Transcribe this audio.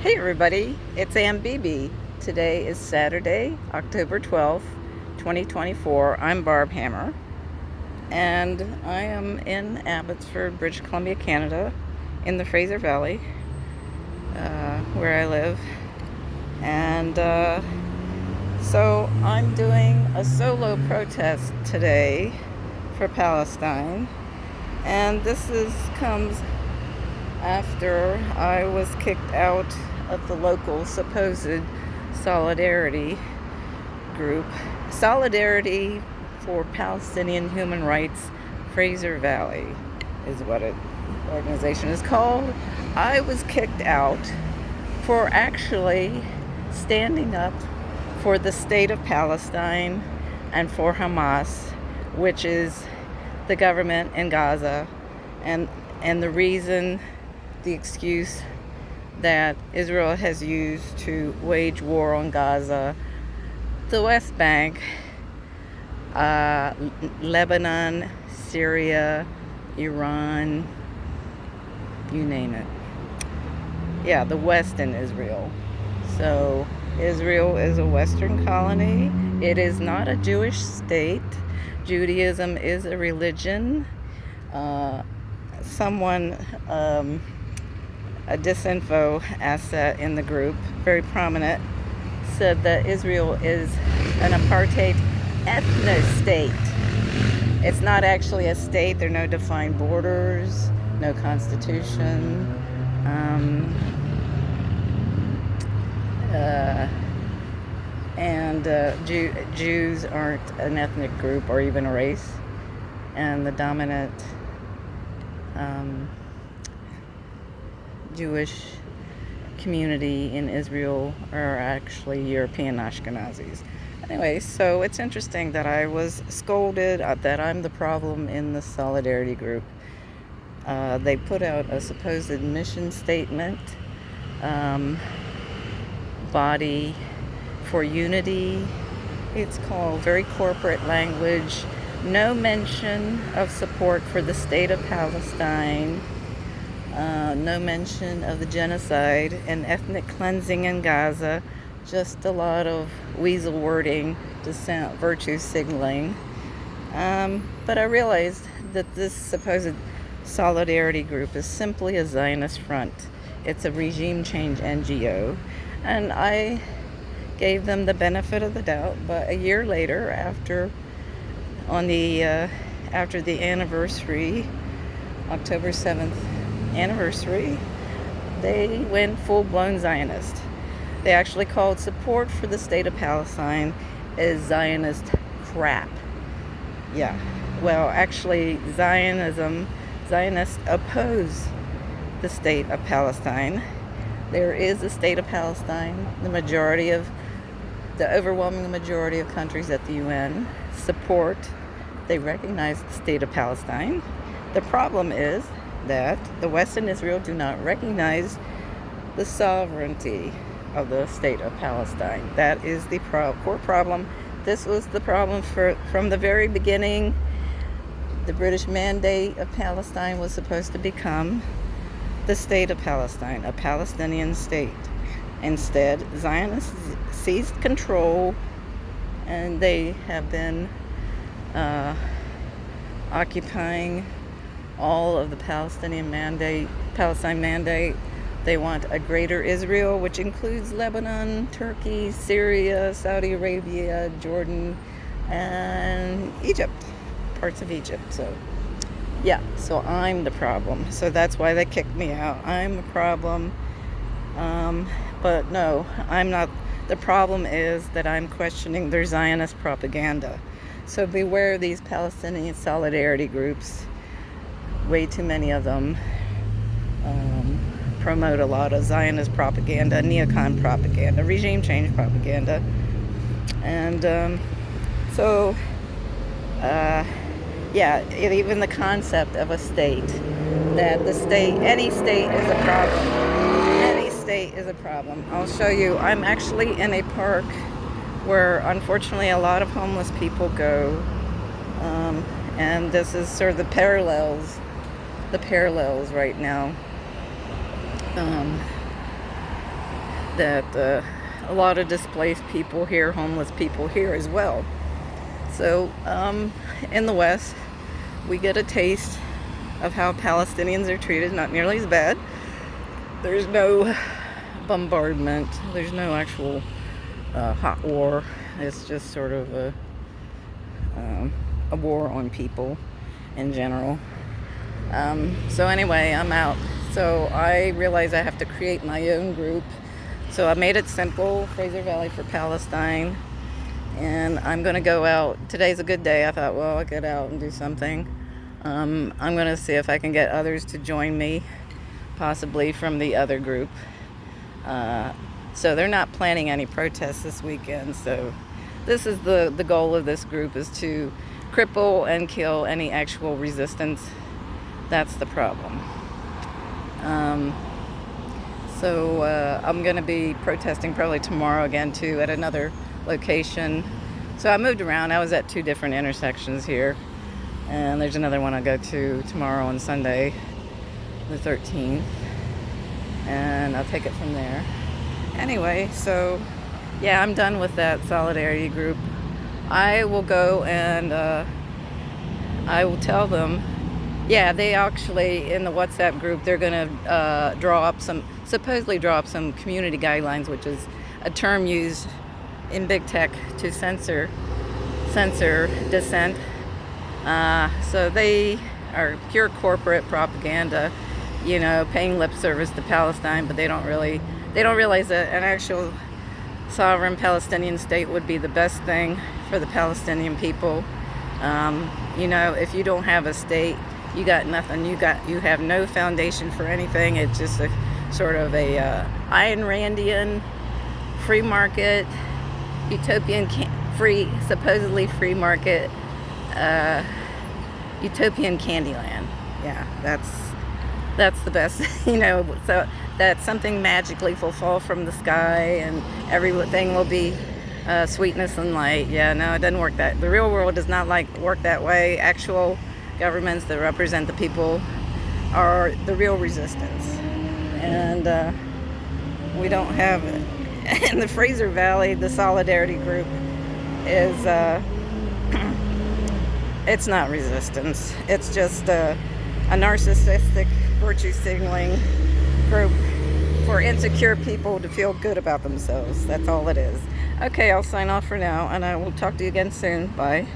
Hey everybody, it's Ann Beebe. Today is Saturday, October 12th, 2024. I'm Barb Hammer, and I am in Abbotsford, British Columbia, Canada, in the Fraser Valley, where I live. And so I'm doing a solo protest today for Palestine, and comes after I was kicked out of the local supposed solidarity group, Solidarity for Palestinian Human Rights Fraser Valley is what the organization is called. I was kicked out for actually standing up for the State of Palestine and for Hamas, which is the government in Gaza, and the excuse that Israel has used to wage war on Gaza, the West Bank, Lebanon, Syria, Iran, you name it. Yeah, the West in Israel. So Israel is a Western colony. It is not a Jewish state. Judaism is a religion. A disinfo asset in the group, very prominent, said that Israel is an apartheid ethno-state. It's not actually a state. There are no defined borders, no constitution. Jews aren't an ethnic group or even a race. And the dominant Jewish community in Israel are actually European Ashkenazis. Anyway, so it's interesting that I was scolded that I'm the problem in the solidarity group. They put out a supposed mission statement, body for unity. It's called very corporate language. No mention of support for the State of Palestine. No mention of the genocide and ethnic cleansing in Gaza. Just a lot of weasel wording, dissent, virtue signaling. But I realized that this supposed solidarity group is simply a Zionist front. It's a regime change NGO. And I gave them the benefit of the doubt. But a year later, after the anniversary, October 7th anniversary, they went full-blown Zionist. They actually called support for the State of Palestine as Zionist crap. Yeah, well, actually, Zionists oppose the State of Palestine. There is a State of Palestine. The overwhelming majority of countries at the UN they recognize the State of Palestine. The problem is that the West and Israel do not recognize the sovereignty of the State of Palestine. That is the core problem. This was the problem from the very beginning. The British mandate of Palestine was supposed to become the State of Palestine, a Palestinian state. Instead, Zionists seized control, and they have been occupying all of the Palestine mandate. They want a greater Israel, which includes Lebanon, Turkey, Syria, Saudi Arabia, Jordan, and Egypt, parts of Egypt. So I'm the problem. So that's why they kicked me out. I'm a problem. But no, I'm not. The problem is that I'm questioning their Zionist propaganda. So beware these Palestinian solidarity groups. Way too many of them promote a lot of Zionist propaganda, neocon propaganda, regime change propaganda. And even the concept of a state, that any state is a problem. Any state is a problem. I'll show you. I'm actually in a park where unfortunately a lot of homeless people go. And this is sort of the parallels right now. that a lot of displaced people here, homeless people here as well. So in the West, we get a taste of how Palestinians are treated, not nearly as bad. There's no bombardment, there's no actual hot war. It's just sort of a war on people in general. So anyway, I'm out. So I realize I have to create my own group. So I made it simple, Fraser Valley for Palestine. And I'm going to go out. Today's a good day. I thought, well, I'll get out and do something. I'm going to see if I can get others to join me, possibly from the other group. So they're not planning any protests this weekend. So this is the goal of this group, is to cripple and kill any actual resistance. That's the problem. So I'm going to be protesting probably tomorrow again too at another location. So I moved around. I was at 2 different intersections here, and there's another one I'll go to tomorrow on Sunday, the 13th, and I'll take it from there. Anyway, so yeah, I'm done with that solidarity group. I will go and I will tell them. Yeah, they actually, in the WhatsApp group, they're going to supposedly draw up some community guidelines, which is a term used in big tech to censor dissent. So they are pure corporate propaganda, paying lip service to Palestine, but they don't realize that an actual sovereign Palestinian state would be the best thing for the Palestinian people. If you don't have a state, you got nothing. You have no foundation for anything. It's just a sort of a Ayn Randian free market, utopian supposedly free market, utopian Candyland. Yeah, that's the best. So that something magically will fall from the sky and everything will be sweetness and light. Yeah, no, it doesn't work that. The real world does not work that way. Actual governments that represent the people are the real resistance, and we don't have it. In the Fraser Valley, the solidarity group is it's not resistance. It's just a narcissistic virtue signaling group for insecure people to feel good about themselves. That's all it is. Okay, I'll sign off for now, and I will talk to you again soon. Bye.